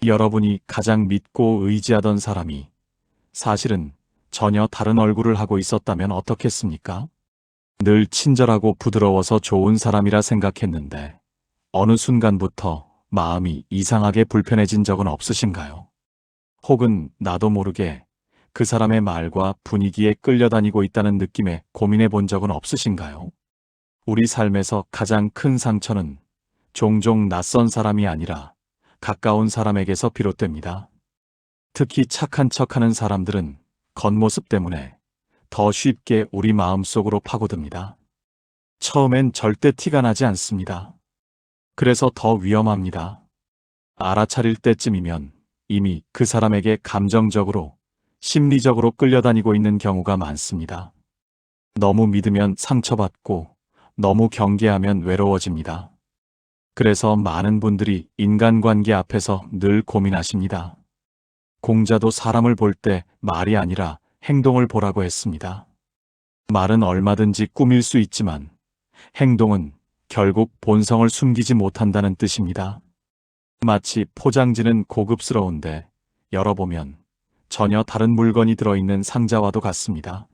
여러분이 가장 믿고 의지하던 사람이 사실은 전혀 다른 얼굴을 하고 있었다면 어떻겠습니까? 늘 친절하고 부드러워서 좋은 사람이라 생각했는데 어느 순간부터 마음이 이상하게 불편해진 적은 없으신가요? 혹은 나도 모르게 그 사람의 말과 분위기에 끌려다니고 있다는 느낌에 고민해 본 적은 없으신가요? 우리 삶에서 가장 큰 상처는 종종 낯선 사람이 아니라 가까운 사람에게서 비롯됩니다. 특히 착한 척하는 사람들은 겉모습 때문에 더 쉽게 우리 마음속으로 파고듭니다. 처음엔 절대 티가 나지 않습니다. 그래서 더 위험합니다. 알아차릴 때쯤이면 이미 그 사람에게 감정적으로, 심리적으로 끌려다니고 있는 경우가 많습니다. 너무 믿으면 상처받고 너무 경계하면 외로워집니다. 그래서 많은 분들이 인간관계 앞에서 늘 고민하십니다. 공자도 사람을 볼 때 말이 아니라 행동을 보라고 했습니다. 말은 얼마든지 꾸밀 수 있지만 행동은 결국 본성을 숨기지 못한다는 뜻입니다. 마치 포장지는 고급스러운데 열어보면 전혀 다른 물건이 들어있는 상자와도 같습니다.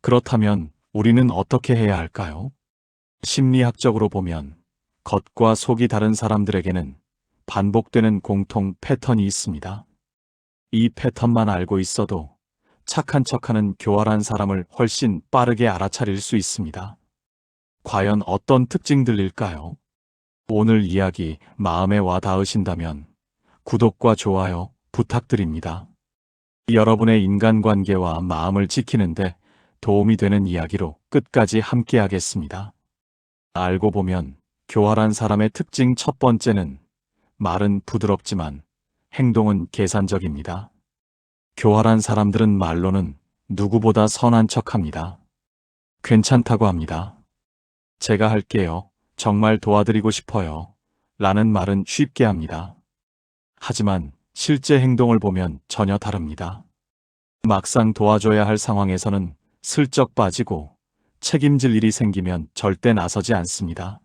그렇다면 우리는 어떻게 해야 할까요? 심리학적으로 보면 겉과 속이 다른 사람들에게는 반복되는 공통 패턴이 있습니다. 이 패턴만 알고 있어도 착한 척하는 교활한 사람을 훨씬 빠르게 알아차릴 수 있습니다. 과연 어떤 특징들일까요? 오늘 이야기 마음에 와 닿으신다면 구독과 좋아요 부탁드립니다. 여러분의 인간관계와 마음을 지키는데 도움이 되는 이야기로 끝까지 함께하겠습니다. 알고 보면 교활한 사람의 특징 첫 번째는 말은 부드럽지만 행동은 계산적입니다. 교활한 사람들은 말로는 누구보다 선한 척합니다. 괜찮다고 합니다. 제가 할게요. 정말 도와드리고 싶어요. 라는 말은 쉽게 합니다. 하지만 실제 행동을 보면 전혀 다릅니다. 막상 도와줘야 할 상황에서는 슬쩍 빠지고 책임질 일이 생기면 절대 나서지 않습니다.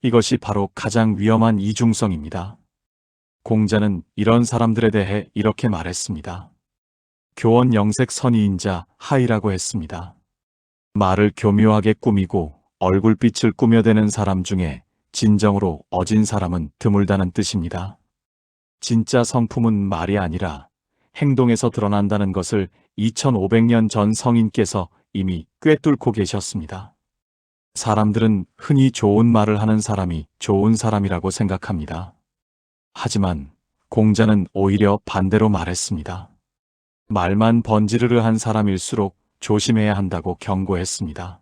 이것이 바로 가장 위험한 이중성입니다. 공자는 이런 사람들에 대해 이렇게 말했습니다. 교원 영색 선의인자 하이라고 했습니다. 말을 교묘하게 꾸미고 얼굴빛을 꾸며대는 사람 중에 진정으로 어진 사람은 드물다는 뜻입니다. 진짜 성품은 말이 아니라 행동에서 드러난다는 것을 2500년 전 성인께서 이미 꿰뚫고 계셨습니다. 사람들은 흔히 좋은 말을 하는 사람이 좋은 사람이라고 생각합니다. 하지만 공자는 오히려 반대로 말했습니다. 말만 번지르르한 사람일수록 조심해야 한다고 경고했습니다.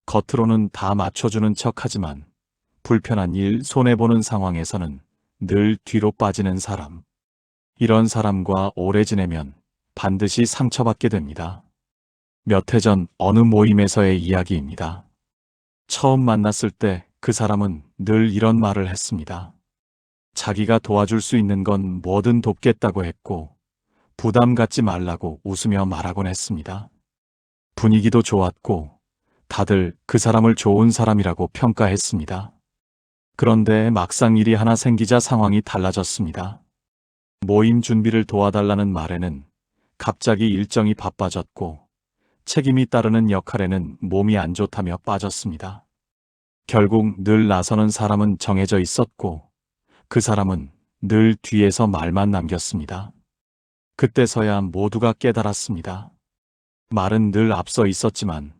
겉으로는 다 맞춰주는 척하지만 불편한 일, 손해보는 상황에서는 늘 뒤로 빠지는 사람. 이런 사람과 오래 지내면 반드시 상처받게 됩니다. 몇 해 전 어느 모임에서의 이야기입니다. 처음 만났을 때 그 사람은 늘 이런 말을 했습니다. 자기가 도와줄 수 있는 건 뭐든 돕겠다고 했고 부담 갖지 말라고 웃으며 말하곤 했습니다. 분위기도 좋았고 다들 그 사람을 좋은 사람이라고 평가했습니다. 그런데 막상 일이 하나 생기자 상황이 달라졌습니다. 모임 준비를 도와달라는 말에는 갑자기 일정이 바빠졌고 책임이 따르는 역할에는 몸이 안 좋다며 빠졌습니다. 결국 늘 나서는 사람은 정해져 있었고 그 사람은 늘 뒤에서 말만 남겼습니다. 그때서야 모두가 깨달았습니다. 말은 늘 앞서 있었지만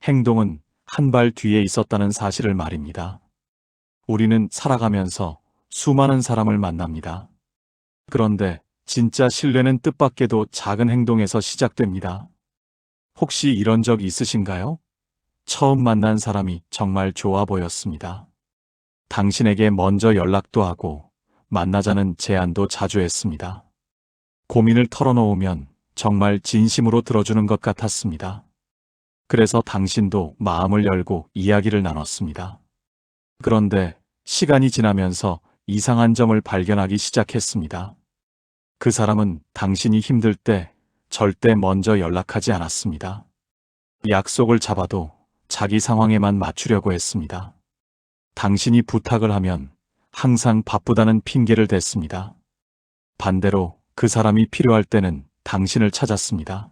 행동은 한 발 뒤에 있었다는 사실을 말입니다. 우리는 살아가면서 수많은 사람을 만납니다. 그런데 진짜 신뢰는 뜻밖에도 작은 행동에서 시작됩니다. 혹시 이런 적 있으신가요? 처음 만난 사람이 정말 좋아 보였습니다. 당신에게 먼저 연락도 하고 만나자는 제안도 자주 했습니다. 고민을 털어놓으면 정말 진심으로 들어주는 것 같았습니다. 그래서 당신도 마음을 열고 이야기를 나눴습니다. 그런데 시간이 지나면서 이상한 점을 발견하기 시작했습니다. 그 사람은 당신이 힘들 때 절대 먼저 연락하지 않았습니다. 약속을 잡아도 자기 상황에만 맞추려고 했습니다. 당신이 부탁을 하면 항상 바쁘다는 핑계를 댔습니다. 반대로 그 사람이 필요할 때는 당신을 찾았습니다.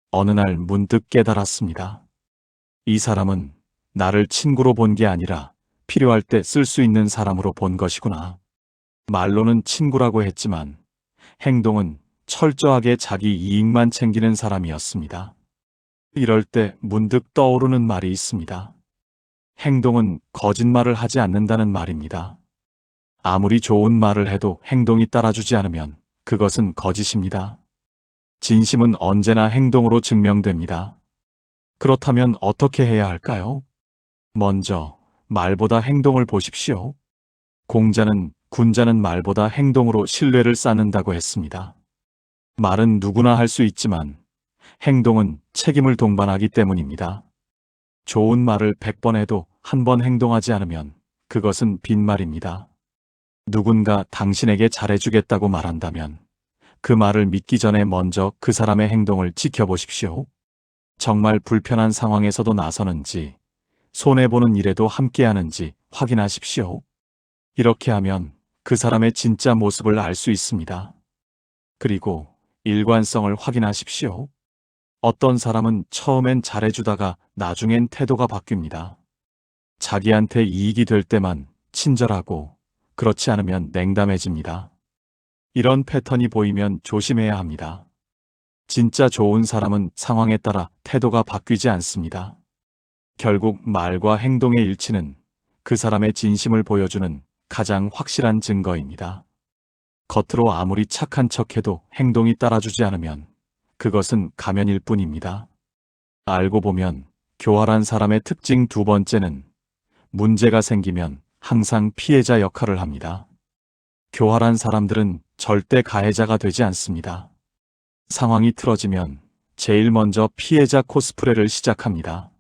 어느 날 문득 깨달았습니다. 이 사람은 나를 친구로 본 게 아니라 필요할 때 쓸 수 있는 사람으로 본 것이구나. 말로는 친구라고 했지만 행동은 철저하게 자기 이익만 챙기는 사람이었습니다. 이럴 때 문득 떠오르는 말이 있습니다. 행동은 거짓말을 하지 않는다는 말입니다. 아무리 좋은 말을 해도 행동이 따라주지 않으면 그것은 거짓입니다. 진심은 언제나 행동으로 증명됩니다. 그렇다면 어떻게 해야 할까요? 먼저 말보다 행동을 보십시오. 공자는 군자는 말보다 행동으로 신뢰를 쌓는다고 했습니다. 말은 누구나 할 수 있지만 행동은 책임을 동반하기 때문입니다. 좋은 말을 100번 해도 한 번 행동하지 않으면 그것은 빈말입니다. 누군가 당신에게 잘해주겠다고 말한다면 그 말을 믿기 전에 먼저 그 사람의 행동을 지켜보십시오. 정말 불편한 상황에서도 나서는지, 손해보는 일에도 함께하는지 확인하십시오. 이렇게 하면 그 사람의 진짜 모습을 알 수 있습니다. 그리고 일관성을 확인하십시오. 어떤 사람은 처음엔 잘해주다가 나중엔 태도가 바뀝니다. 자기한테 이익이 될 때만 친절하고 그렇지 않으면 냉담해집니다. 이런 패턴이 보이면 조심해야 합니다. 진짜 좋은 사람은 상황에 따라 태도가 바뀌지 않습니다. 결국 말과 행동의 일치는 그 사람의 진심을 보여주는 가장 확실한 증거입니다. 겉으로 아무리 착한 척해도 행동이 따라주지 않으면 그것은 가면일 뿐입니다. 알고 보면 교활한 사람의 특징 두 번째는 문제가 생기면 항상 피해자 역할을 합니다. 교활한 사람들은 절대 가해자가 되지 않습니다. 상황이 틀어지면 제일 먼저 피해자 코스프레를 시작합니다.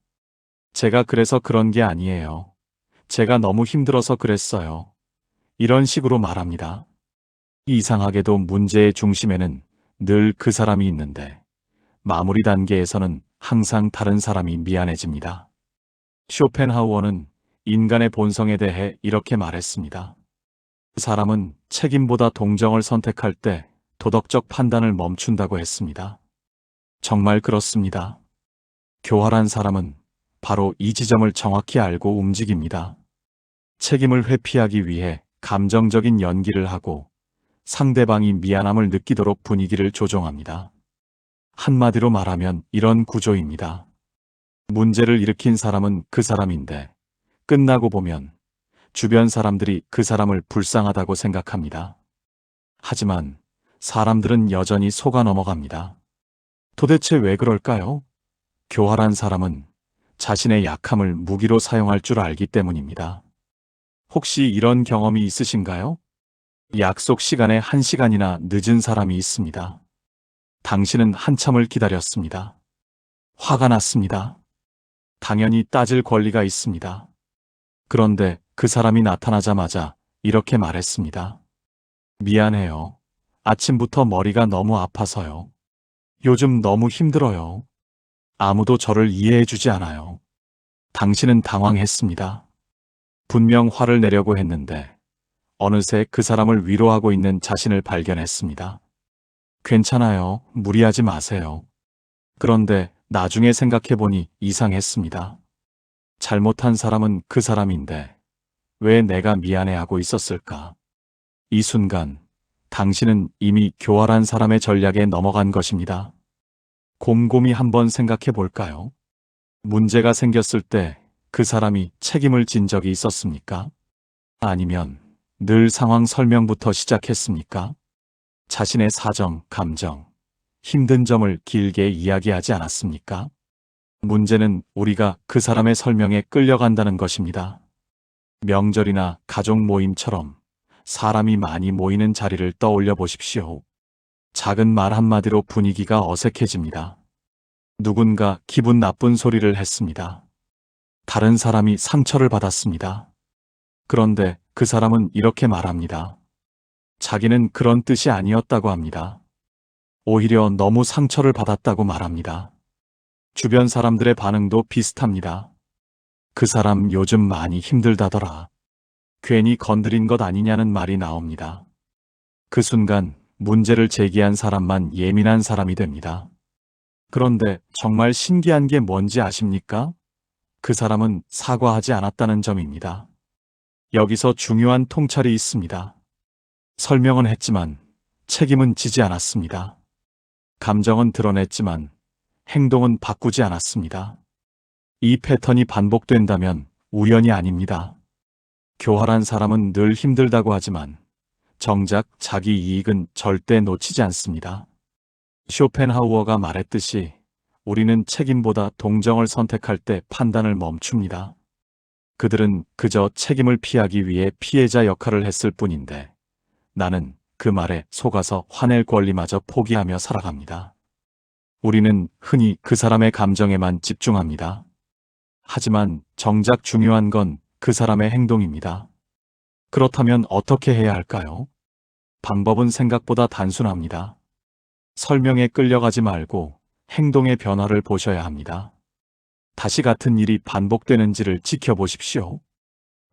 제가 그래서 그런 게 아니에요. 제가 너무 힘들어서 그랬어요. 이런 식으로 말합니다. 이상하게도 문제의 중심에는 늘 그 사람이 있는데 마무리 단계에서는 항상 다른 사람이 미안해집니다. 쇼펜하우어는 인간의 본성에 대해 이렇게 말했습니다. 사람은 책임보다 동정을 선택할 때 도덕적 판단을 멈춘다고 했습니다. 정말 그렇습니다. 교활한 사람은 바로 이 지점을 정확히 알고 움직입니다. 책임을 회피하기 위해 감정적인 연기를 하고 상대방이 미안함을 느끼도록 분위기를 조종합니다. 한마디로 말하면 이런 구조입니다. 문제를 일으킨 사람은 그 사람인데 끝나고 보면 주변 사람들이 그 사람을 불쌍하다고 생각합니다. 하지만 사람들은 여전히 속아 넘어갑니다. 도대체 왜 그럴까요? 교활한 사람은 자신의 약함을 무기로 사용할 줄 알기 때문입니다. 혹시 이런 경험이 있으신가요? 약속 시간에 1시간이나 늦은 사람이 있습니다. 당신은 한참을 기다렸습니다. 화가 났습니다. 당연히 따질 권리가 있습니다. 그런데 그 사람이 나타나자마자 이렇게 말했습니다. 미안해요. 아침부터 머리가 너무 아파서요. 요즘 너무 힘들어요. 아무도 저를 이해해주지 않아요. 당신은 당황했습니다. 분명 화를 내려고 했는데 어느새 그 사람을 위로하고 있는 자신을 발견했습니다. 괜찮아요. 무리하지 마세요. 그런데 나중에 생각해보니 이상했습니다. 잘못한 사람은 그 사람인데 왜 내가 미안해하고 있었을까? 이 순간 당신은 이미 교활한 사람의 전략에 넘어간 것입니다. 곰곰이 한번 생각해 볼까요? 문제가 생겼을 때 그 사람이 책임을 진 적이 있었습니까? 아니면 늘 상황 설명부터 시작했습니까? 자신의 사정, 감정, 힘든 점을 길게 이야기하지 않았습니까? 문제는 우리가 그 사람의 설명에 끌려간다는 것입니다. 명절이나 가족 모임처럼 사람이 많이 모이는 자리를 떠올려 보십시오. 작은 말 한마디로 분위기가 어색해집니다. 누군가 기분 나쁜 소리를 했습니다. 다른 사람이 상처를 받았습니다. 그런데 그 사람은 이렇게 말합니다. 자기는 그런 뜻이 아니었다고 합니다. 오히려 너무 상처를 받았다고 말합니다. 주변 사람들의 반응도 비슷합니다. 그 사람 요즘 많이 힘들다더라. 괜히 건드린 것 아니냐는 말이 나옵니다. 그 순간 문제를 제기한 사람만 예민한 사람이 됩니다. 그런데 정말 신기한 게 뭔지 아십니까? 그 사람은 사과하지 않았다는 점입니다. 여기서 중요한 통찰이 있습니다. 설명은 했지만 책임은 지지 않았습니다. 감정은 드러냈지만 행동은 바꾸지 않았습니다. 이 패턴이 반복된다면 우연이 아닙니다. 교활한 사람은 늘 힘들다고 하지만 정작 자기 이익은 절대 놓치지 않습니다. 쇼펜하우어가 말했듯이 우리는 책임보다 동정을 선택할 때 판단을 멈춥니다. 그들은 그저 책임을 피하기 위해 피해자 역할을 했을 뿐인데 나는 그 말에 속아서 화낼 권리마저 포기하며 살아갑니다. 우리는 흔히 그 사람의 감정에만 집중합니다. 하지만 정작 중요한 건 그 사람의 행동입니다. 그렇다면 어떻게 해야 할까요? 방법은 생각보다 단순합니다. 설명에 끌려가지 말고 행동의 변화를 보셔야 합니다. 다시 같은 일이 반복되는지를 지켜보십시오.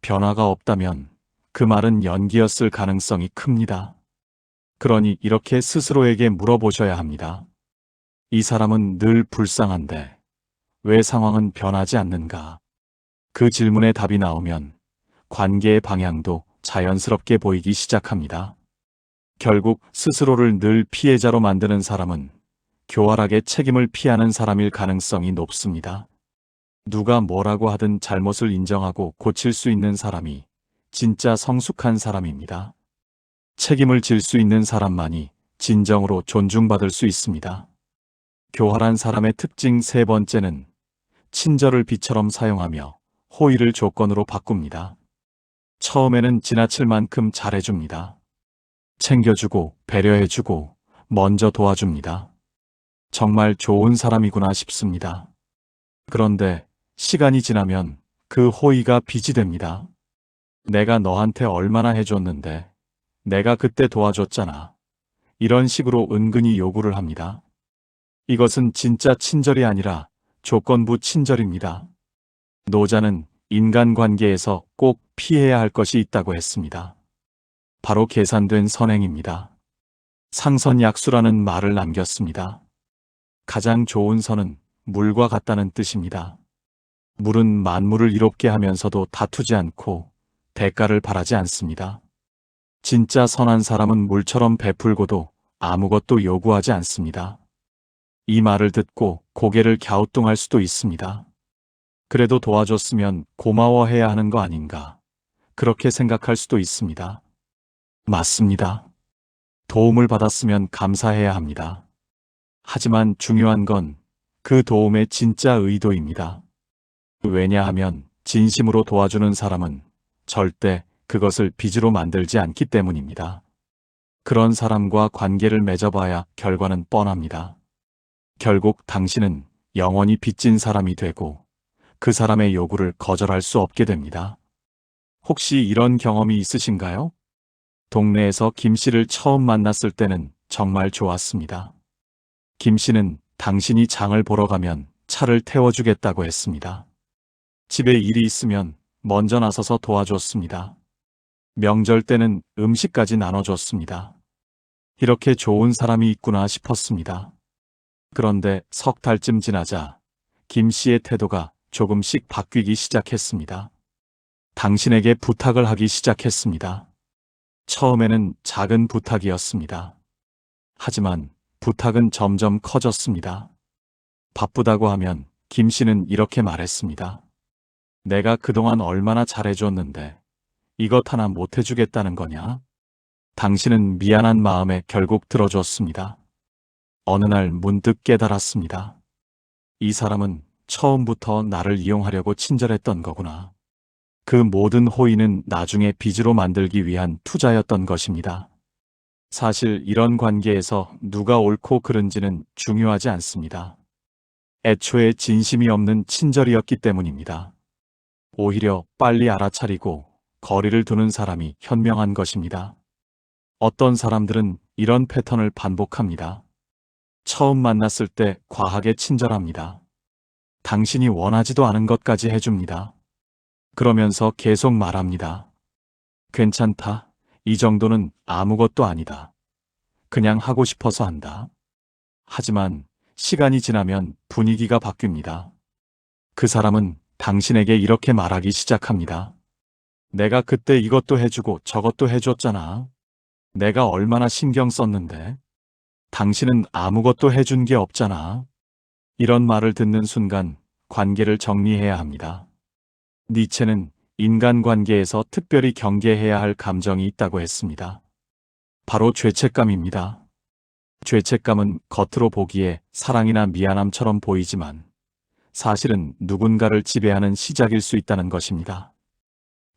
변화가 없다면 그 말은 연기였을 가능성이 큽니다. 그러니 이렇게 스스로에게 물어보셔야 합니다. 이 사람은 늘 불쌍한데 왜 상황은 변하지 않는가? 그 질문에 답이 나오면 관계의 방향도 자연스럽게 보이기 시작합니다. 결국 스스로를 늘 피해자로 만드는 사람은 교활하게 책임을 피하는 사람일 가능성이 높습니다. 누가 뭐라고 하든 잘못을 인정하고 고칠 수 있는 사람이 진짜 성숙한 사람입니다. 책임을 질 수 있는 사람만이 진정으로 존중받을 수 있습니다. 교활한 사람의 특징 세 번째는 친절을 비처럼 사용하며 호의를 조건으로 바꿉니다. 처음에는 지나칠 만큼 잘해줍니다. 챙겨주고 배려해주고 먼저 도와줍니다. 정말 좋은 사람이구나 싶습니다. 그런데 시간이 지나면 그 호의가 빚이 됩니다. 내가 너한테 얼마나 해줬는데 내가 그때 도와줬잖아. 이런 식으로 은근히 요구를 합니다. 이것은 진짜 친절이 아니라 조건부 친절입니다. 노자는 인간관계에서 꼭 피해야 할 것이 있다고 했습니다. 바로 계산된 선행입니다. 상선약수라는 말을 남겼습니다. 가장 좋은 선은 물과 같다는 뜻입니다. 물은 만물을 이롭게 하면서도 다투지 않고 대가를 바라지 않습니다. 진짜 선한 사람은 물처럼 베풀고도 아무것도 요구하지 않습니다. 이 말을 듣고 고개를 갸우뚱할 수도 있습니다. 그래도 도와줬으면 고마워해야 하는 거 아닌가, 그렇게 생각할 수도 있습니다. 맞습니다. 도움을 받았으면 감사해야 합니다. 하지만 중요한 건 그 도움의 진짜 의도입니다. 왜냐하면 진심으로 도와주는 사람은 절대 그것을 빚으로 만들지 않기 때문입니다. 그런 사람과 관계를 맺어봐야 결과는 뻔합니다. 결국 당신은 영원히 빚진 사람이 되고 그 사람의 요구를 거절할 수 없게 됩니다. 혹시 이런 경험이 있으신가요? 동네에서 김 씨를 처음 만났을 때는 정말 좋았습니다. 김 씨는 당신이 장을 보러 가면 차를 태워주겠다고 했습니다. 집에 일이 있으면 먼저 나서서 도와줬습니다. 명절 때는 음식까지 나눠줬습니다. 이렇게 좋은 사람이 있구나 싶었습니다. 그런데 석 달쯤 지나자 김 씨의 태도가 조금씩 바뀌기 시작했습니다. 당신에게 부탁을 하기 시작했습니다. 처음에는 작은 부탁이었습니다. 하지만 부탁은 점점 커졌습니다. 바쁘다고 하면 김 씨는 이렇게 말했습니다. 내가 그동안 얼마나 잘해줬는데 이것 하나 못 해주겠다는 거냐? 당신은 미안한 마음에 결국 들어줬습니다. 어느 날 문득 깨달았습니다. 이 사람은 처음부터 나를 이용하려고 친절했던 거구나. 그 모든 호의는 나중에 빚으로 만들기 위한 투자였던 것입니다. 사실 이런 관계에서 누가 옳고 그른지는 중요하지 않습니다. 애초에 진심이 없는 친절이었기 때문입니다. 오히려 빨리 알아차리고 거리를 두는 사람이 현명한 것입니다. 어떤 사람들은 이런 패턴을 반복합니다. 처음 만났을 때 과하게 친절합니다. 당신이 원하지도 않은 것까지 해줍니다. 그러면서 계속 말합니다. 괜찮다. 이 정도는 아무것도 아니다. 그냥 하고 싶어서 한다. 하지만 시간이 지나면 분위기가 바뀝니다. 그 사람은 당신에게 이렇게 말하기 시작합니다. 내가 그때 이것도 해주고 저것도 해줬잖아. 내가 얼마나 신경 썼는데. 당신은 아무것도 해준 게 없잖아. 이런 말을 듣는 순간 관계를 정리해야 합니다. 니체는 인간관계에서 특별히 경계해야 할 감정이 있다고 했습니다. 바로 죄책감입니다. 죄책감은 겉으로 보기에 사랑이나 미안함처럼 보이지만 사실은 누군가를 지배하는 시작일 수 있다는 것입니다.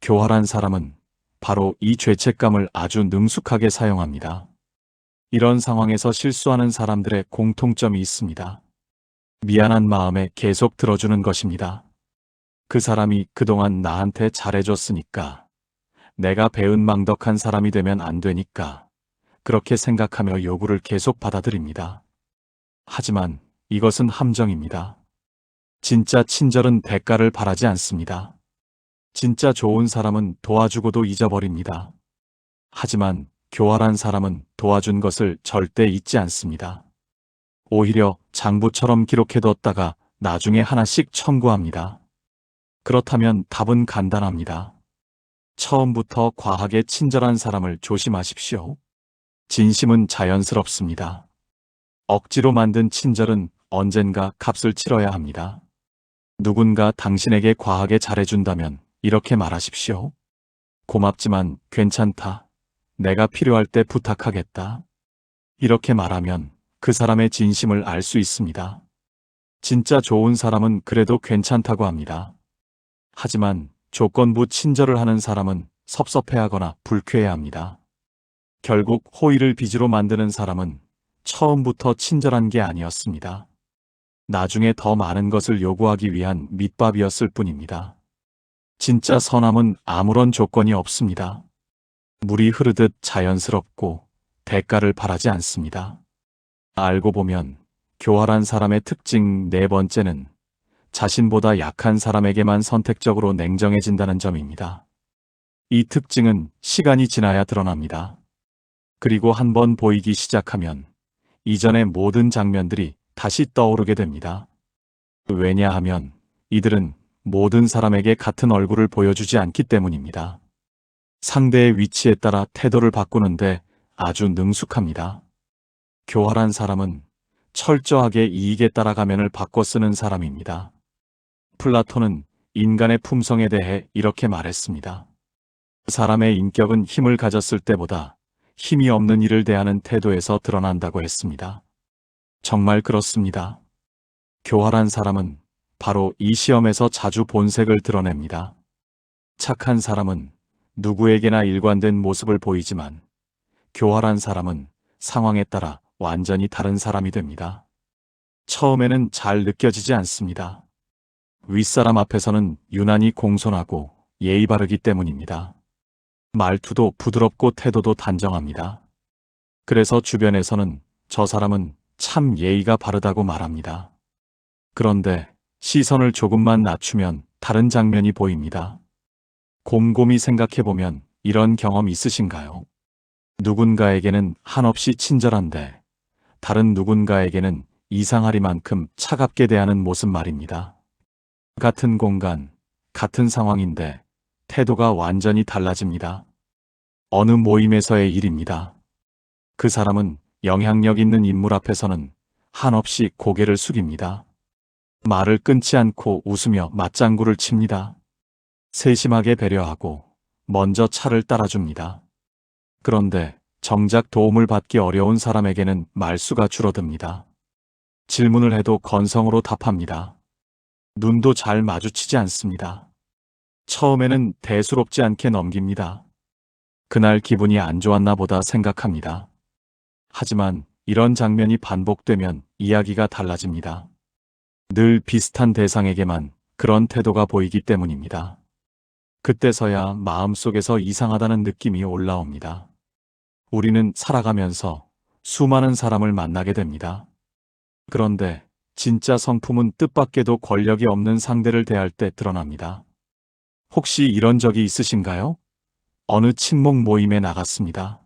교활한 사람은 바로 이 죄책감을 아주 능숙하게 사용합니다. 이런 상황에서 실수하는 사람들의 공통점이 있습니다. 미안한 마음에 계속 들어주는 것입니다. 그 사람이 그동안 나한테 잘해줬으니까, 내가 배은망덕한 사람이 되면 안 되니까, 그렇게 생각하며 요구를 계속 받아들입니다. 하지만 이것은 함정입니다. 진짜 친절은 대가를 바라지 않습니다. 진짜 좋은 사람은 도와주고도 잊어버립니다. 하지만 교활한 사람은 도와준 것을 절대 잊지 않습니다. 오히려 장부처럼 기록해뒀다가 나중에 하나씩 청구합니다. 그렇다면 답은 간단합니다. 처음부터 과하게 친절한 사람을 조심하십시오. 진심은 자연스럽습니다. 억지로 만든 친절은 언젠가 값을 치러야 합니다. 누군가 당신에게 과하게 잘해준다면 이렇게 말하십시오. 고맙지만 괜찮다. 내가 필요할 때 부탁하겠다. 이렇게 말하면 그 사람의 진심을 알 수 있습니다. 진짜 좋은 사람은 그래도 괜찮다고 합니다. 하지만 조건부 친절을 하는 사람은 섭섭해하거나 불쾌해합니다. 결국 호의를 빚으로 만드는 사람은 처음부터 친절한 게 아니었습니다. 나중에 더 많은 것을 요구하기 위한 밑밥이었을 뿐입니다. 진짜 선함은 아무런 조건이 없습니다. 물이 흐르듯 자연스럽고 대가를 바라지 않습니다. 알고 보면 교활한 사람의 특징 네 번째는 자신보다 약한 사람에게만 선택적으로 냉정해진다는 점입니다. 이 특징은 시간이 지나야 드러납니다. 그리고 한번 보이기 시작하면 이전의 모든 장면들이 다시 떠오르게 됩니다. 왜냐하면 이들은 모든 사람에게 같은 얼굴을 보여주지 않기 때문입니다. 상대의 위치에 따라 태도를 바꾸는데 아주 능숙합니다. 교활한 사람은 철저하게 이익에 따라 가면을 바꿔 쓰는 사람입니다. 플라톤은 인간의 품성에 대해 이렇게 말했습니다. 사람의 인격은 힘을 가졌을 때보다 힘이 없는 일을 대하는 태도에서 드러난다고 했습니다. 정말 그렇습니다. 교활한 사람은 바로 이 시험에서 자주 본색을 드러냅니다. 착한 사람은 누구에게나 일관된 모습을 보이지만 교활한 사람은 상황에 따라 완전히 다른 사람이 됩니다. 처음에는 잘 느껴지지 않습니다. 윗사람 앞에서는 유난히 공손하고 예의 바르기 때문입니다. 말투도 부드럽고 태도도 단정합니다. 그래서 주변에서는 저 사람은 참 예의가 바르다고 말합니다. 그런데 시선을 조금만 낮추면 다른 장면이 보입니다. 곰곰이 생각해보면 이런 경험 있으신가요? 누군가에게는 한없이 친절한데 다른 누군가에게는 이상하리만큼 차갑게 대하는 모습 말입니다. 같은 공간, 같은 상황인데 태도가 완전히 달라집니다. 어느 모임에서의 일입니다. 그 사람은 영향력 있는 인물 앞에서는 한없이 고개를 숙입니다. 말을 끊지 않고 웃으며 맞장구를 칩니다. 세심하게 배려하고 먼저 차를 따라줍니다. 그런데 정작 도움을 받기 어려운 사람에게는 말수가 줄어듭니다. 질문을 해도 건성으로 답합니다. 눈도 잘 마주치지 않습니다. 처음에는 대수롭지 않게 넘깁니다. 그날 기분이 안 좋았나 보다 생각합니다. 하지만 이런 장면이 반복되면 이야기가 달라집니다. 늘 비슷한 대상에게만 그런 태도가 보이기 때문입니다. 그때서야 마음속에서 이상하다는 느낌이 올라옵니다. 우리는 살아가면서 수많은 사람을 만나게 됩니다. 그런데 진짜 성품은 뜻밖에도 권력이 없는 상대를 대할 때 드러납니다. 혹시 이런 적이 있으신가요? 어느 친목 모임에 나갔습니다.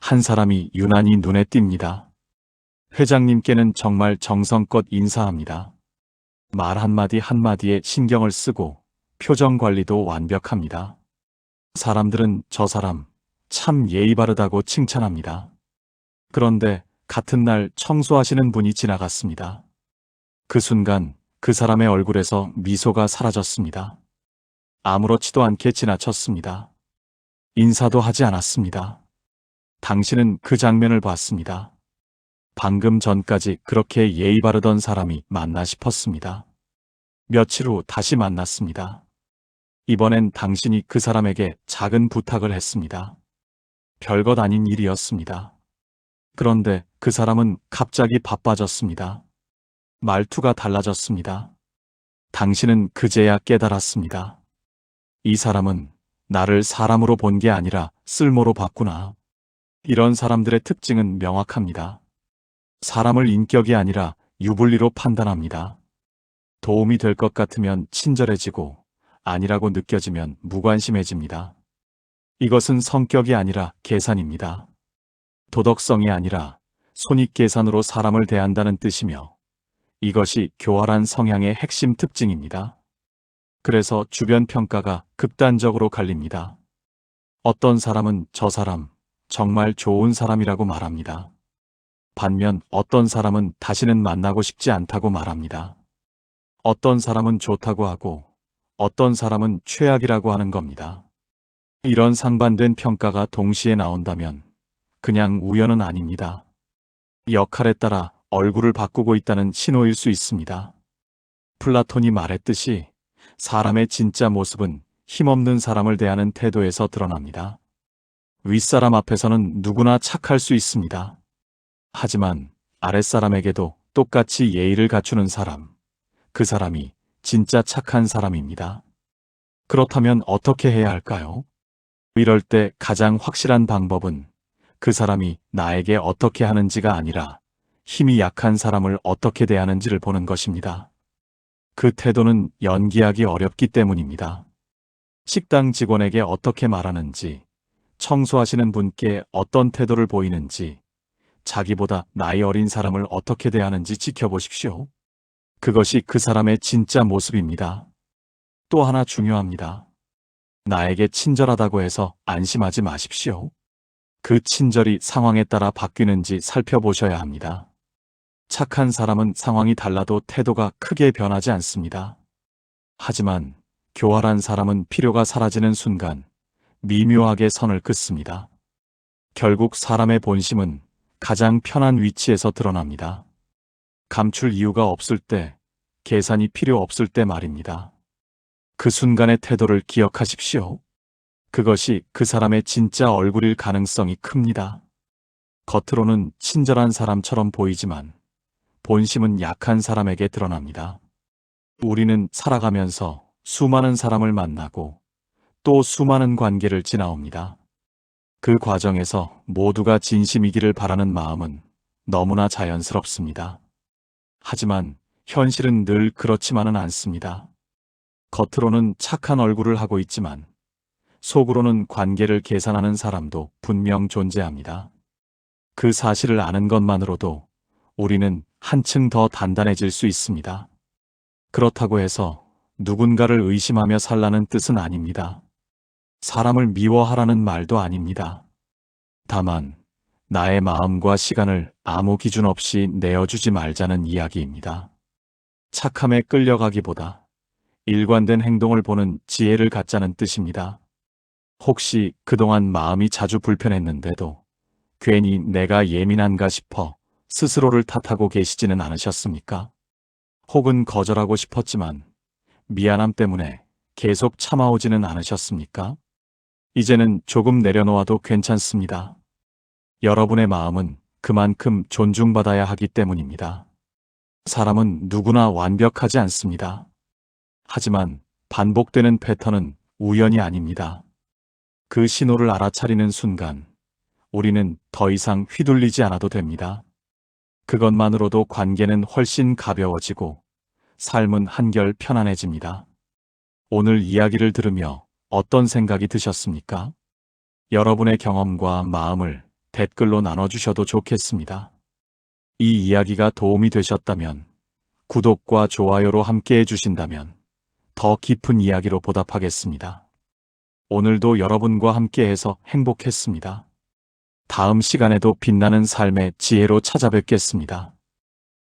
한 사람이 유난히 눈에 띕니다. 회장님께는 정말 정성껏 인사합니다. 말 한마디 한마디에 신경을 쓰고 표정 관리도 완벽합니다. 사람들은 저 사람 참 예의 바르다고 칭찬합니다. 그런데 같은 날 청소하시는 분이 지나갔습니다. 그 순간 그 사람의 얼굴에서 미소가 사라졌습니다. 아무렇지도 않게 지나쳤습니다. 인사도 하지 않았습니다. 당신은 그 장면을 봤습니다. 방금 전까지 그렇게 예의 바르던 사람이 맞나 싶었습니다. 며칠 후 다시 만났습니다. 이번엔 당신이 그 사람에게 작은 부탁을 했습니다. 별것 아닌 일이었습니다. 그런데 그 사람은 갑자기 바빠졌습니다. 말투가 달라졌습니다. 당신은 그제야 깨달았습니다. 이 사람은 나를 사람으로 본 게 아니라 쓸모로 봤구나. 이런 사람들의 특징은 명확합니다. 사람을 인격이 아니라 유불리로 판단합니다. 도움이 될 것 같으면 친절해지고 아니라고 느껴지면 무관심해집니다. 이것은 성격이 아니라 계산입니다. 도덕성이 아니라 손익계산으로 사람을 대한다는 뜻이며 이것이 교활한 성향의 핵심 특징입니다. 그래서 주변 평가가 극단적으로 갈립니다. 어떤 사람은 저 사람 정말 좋은 사람이라고 말합니다. 반면 어떤 사람은 다시는 만나고 싶지 않다고 말합니다. 어떤 사람은 좋다고 하고 어떤 사람은 최악이라고 하는 겁니다. 이런 상반된 평가가 동시에 나온다면 그냥 우연은 아닙니다. 역할에 따라 얼굴을 바꾸고 있다는 신호일 수 있습니다. 플라톤이 말했듯이 사람의 진짜 모습은 힘없는 사람을 대하는 태도에서 드러납니다. 윗사람 앞에서는 누구나 착할 수 있습니다. 하지만 아랫사람에게도 똑같이 예의를 갖추는 사람, 그 사람이 진짜 착한 사람입니다. 그렇다면 어떻게 해야 할까요? 이럴 때 가장 확실한 방법은 그 사람이 나에게 어떻게 하는지가 아니라 힘이 약한 사람을 어떻게 대하는지를 보는 것입니다. 그 태도는 연기하기 어렵기 때문입니다. 식당 직원에게 어떻게 말하는지, 청소하시는 분께 어떤 태도를 보이는지, 자기보다 나이 어린 사람을 어떻게 대하는지 지켜보십시오. 그것이 그 사람의 진짜 모습입니다. 또 하나 중요합니다. 나에게 친절하다고 해서 안심하지 마십시오. 그 친절이 상황에 따라 바뀌는지 살펴보셔야 합니다. 착한 사람은 상황이 달라도 태도가 크게 변하지 않습니다. 하지만 교활한 사람은 필요가 사라지는 순간 미묘하게 선을 긋습니다. 결국 사람의 본심은 가장 편한 위치에서 드러납니다. 감출 이유가 없을 때, 계산이 필요 없을 때 말입니다. 그 순간의 태도를 기억하십시오. 그것이 그 사람의 진짜 얼굴일 가능성이 큽니다. 겉으로는 친절한 사람처럼 보이지만 본심은 약한 사람에게 드러납니다. 우리는 살아가면서 수많은 사람을 만나고 또 수많은 관계를 지나옵니다. 그 과정에서 모두가 진심이기를 바라는 마음은 너무나 자연스럽습니다. 하지만 현실은 늘 그렇지만은 않습니다. 겉으로는 착한 얼굴을 하고 있지만 속으로는 관계를 계산하는 사람도 분명 존재합니다. 그 사실을 아는 것만으로도 우리는 한층 더 단단해질 수 있습니다. 그렇다고 해서 누군가를 의심하며 살라는 뜻은 아닙니다. 사람을 미워하라는 말도 아닙니다. 다만 나의 마음과 시간을 아무 기준 없이 내어주지 말자는 이야기입니다. 착함에 끌려가기보다 일관된 행동을 보는 지혜를 갖자는 뜻입니다. 혹시 그동안 마음이 자주 불편했는데도 괜히 내가 예민한가 싶어 스스로를 탓하고 계시지는 않으셨습니까? 혹은 거절하고 싶었지만 미안함 때문에 계속 참아오지는 않으셨습니까? 이제는 조금 내려놓아도 괜찮습니다. 여러분의 마음은 그만큼 존중받아야 하기 때문입니다. 사람은 누구나 완벽하지 않습니다. 하지만 반복되는 패턴은 우연이 아닙니다. 그 신호를 알아차리는 순간 우리는 더 이상 휘둘리지 않아도 됩니다. 그것만으로도 관계는 훨씬 가벼워지고 삶은 한결 편안해집니다. 오늘 이야기를 들으며 어떤 생각이 드셨습니까? 여러분의 경험과 마음을 댓글로 나눠주셔도 좋겠습니다. 이 이야기가 도움이 되셨다면 구독과 좋아요로 함께 해주신다면 더 깊은 이야기로 보답하겠습니다. 오늘도 여러분과 함께해서 행복했습니다. 다음 시간에도 빛나는 삶의 지혜로 찾아뵙겠습니다.